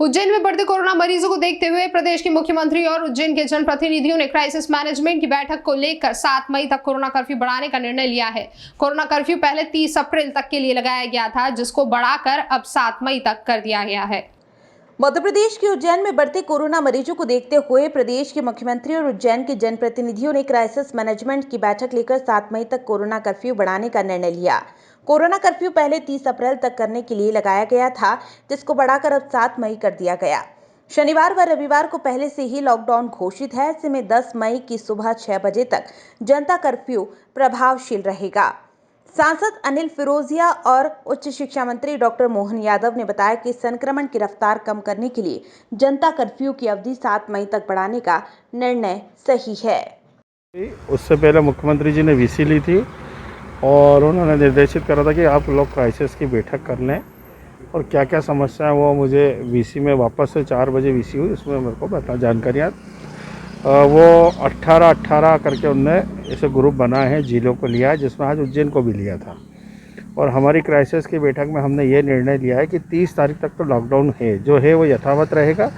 उज्जैन में बढ़ते कोरोना मरीजों को देखते हुए प्रदेश के मुख्यमंत्री और उज्जैन के जनप्रतिनिधियों ने क्राइसिस मैनेजमेंट की बैठक को लेकर 7 मई तक कोरोना कर्फ्यू बढ़ाने का निर्णय लिया है। कोरोना कर्फ्यू पहले 30 अप्रैल तक के लिए लगाया गया था, जिसको बढ़ाकर अब 7 मई तक कर दिया गया है। मध्य प्रदेश के उज्जैन में बढ़ते कोरोना मरीजों को देखते हुए प्रदेश के मुख्यमंत्री और उज्जैन के जनप्रतिनिधियों ने क्राइसिस मैनेजमेंट की बैठक लेकर 7 मई तक कोरोना कर्फ्यू बढ़ाने का निर्णय लिया। कोरोना कर्फ्यू पहले 30 अप्रैल तक करने के लिए लगाया गया था, जिसको बढ़ाकर अब 7 मई कर दिया गया। शनिवार व रविवार को पहले से ही लॉकडाउन घोषित है। ऐसे में 10 मई की सुबह 6 बजे तक जनता कर्फ्यू प्रभावशील रहेगा। सांसद अनिल फिरोजिया और उच्च शिक्षा मंत्री डॉक्टर मोहन यादव ने बताया कि संक्रमण की रफ्तार कम करने के लिए जनता कर्फ्यू की अवधि 7 मई तक बढ़ाने का निर्णय सही है। उससे पहले मुख्यमंत्री जी ने वीसी ली थी और उन्होंने निर्देशित करा था कि आप लोग क्राइसिस की बैठक कर लें और क्या क्या समस्या है वो मुझे वीसी में वापस से 4 बजे वीसी हुई, उसमें मेरे को बता जानकारियाँ वो 18 करके उनने ऐसे ग्रुप बनाए हैं, जिलों को लिया है, जिसमें आज उज्जैन को भी लिया था। और हमारी क्राइसिस की बैठक में हमने ये निर्णय लिया है कि 30 तारीख तक तो लॉकडाउन है, जो है वो यथावत रहेगा,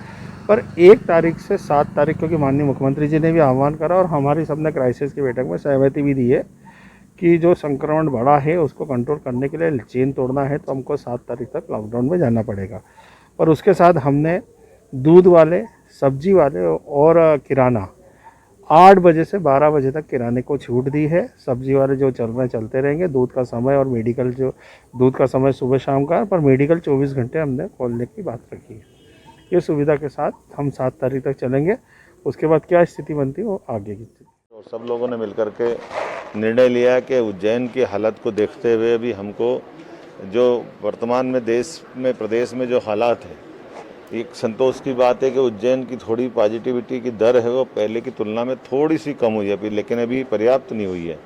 पर 1 तारीख से 7 तारीख, क्योंकि माननीय मुख्यमंत्री जी ने भी आह्वान करा और हमारी सबने क्राइसिस की बैठक में सहमति भी दी है कि जो संक्रमण बढ़ा है उसको कंट्रोल करने के लिए चेन तोड़ना है तो हमको 7 तारीख तक लॉकडाउन में जाना पड़ेगा। और उसके साथ हमने दूध वाले, सब्जी वाले और किराना 8 बजे से 12 बजे तक किराने को छूट दी है। सब्जी वाले जो चल रहे चलते रहेंगे, दूध का समय और मेडिकल जो दूध का समय सुबह शाम का, पर मेडिकल 24 घंटे हमने खोलने की बात रखी है। ये सुविधा के साथ हम 7 तारीख तक चलेंगे। उसके बाद क्या स्थिति बनती है वो आगे की स्थिति। और सब लोगों ने मिलकर के निर्णय लिया कि उज्जैन की हालत को देखते हुए भी हमको जो वर्तमान में देश में प्रदेश में जो हालात है, एक संतोष की बात है कि उज्जैन की थोड़ी पॉजिटिविटी की दर है वो पहले की तुलना में थोड़ी सी कम हुई है अभी, लेकिन अभी पर्याप्त नहीं हुई है।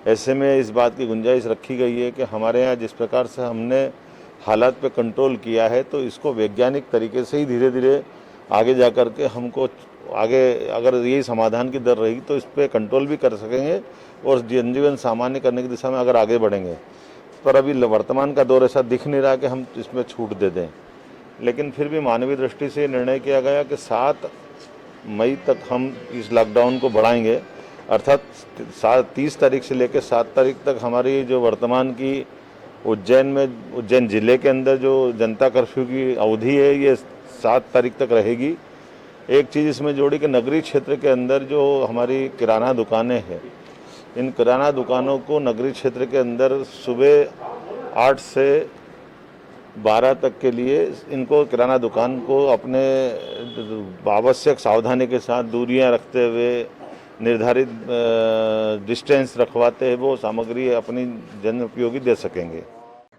ऐसे में इस बात की गुंजाइश रखी गई है कि हमारे यहाँ जिस प्रकार से हमने हालात पे कंट्रोल किया है तो इसको वैज्ञानिक तरीके से ही धीरे धीरे आगे जा कर के हमको आगे अगर यही समाधान की दर रही तो इस पर कंट्रोल भी कर सकेंगे और जनजीवन सामान्य करने की दिशा में अगर आगे बढ़ेंगे। पर अभी वर्तमान का दौर ऐसा दिख नहीं रहा कि हम इसमें छूट दे दें, लेकिन फिर भी मानवीय दृष्टि से निर्णय किया गया कि 7 मई तक हम इस लॉकडाउन को बढ़ाएंगे, अर्थात 30 तारीख से लेकर 7 तारीख तक हमारी जो वर्तमान की उज्जैन जिले के अंदर जो जनता कर्फ्यू की अवधि है ये 7 तारीख तक रहेगी। एक चीज़ इसमें जोड़ी कि नगरीय क्षेत्र के अंदर जो हमारी किराना दुकानें हैं, इन किराना दुकानों को नगरीय क्षेत्र के अंदर सुबह 8 से 12 तक के लिए इनको किराना दुकान को अपने आवश्यक सावधानी के साथ दूरियां रखते हुए निर्धारित डिस्टेंस रखवाते हैं वो सामग्री अपनी जन उपयोगी दे सकेंगे।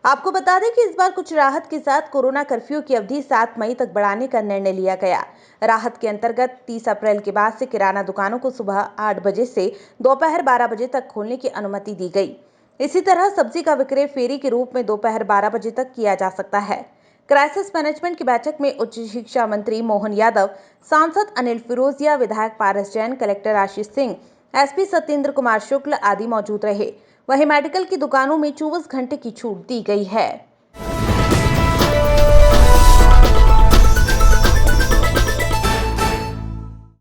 आपको बता दें कि इस बार कुछ राहत के साथ कोरोना कर्फ्यू की अवधि 7 मई तक बढ़ाने का निर्णय लिया गया। राहत के अंतर्गत 30 अप्रैल के बाद से किराना दुकानों को सुबह 8 बजे से दोपहर 12 बजे तक खोलने की अनुमति दी गई। इसी तरह सब्जी का विक्रय फेरी के रूप में दोपहर 12 बजे तक किया जा सकता है। क्राइसिस मैनेजमेंट की बैठक में उच्च शिक्षा मंत्री मोहन यादव, सांसद अनिल फिरोजिया, विधायक पारस जैन, कलेक्टर आशीष सिंह, एसपी सत्येंद्र कुमार शुक्ल आदि मौजूद रहे। वहीं मेडिकल की दुकानों में 24 घंटे की छूट दी गई है।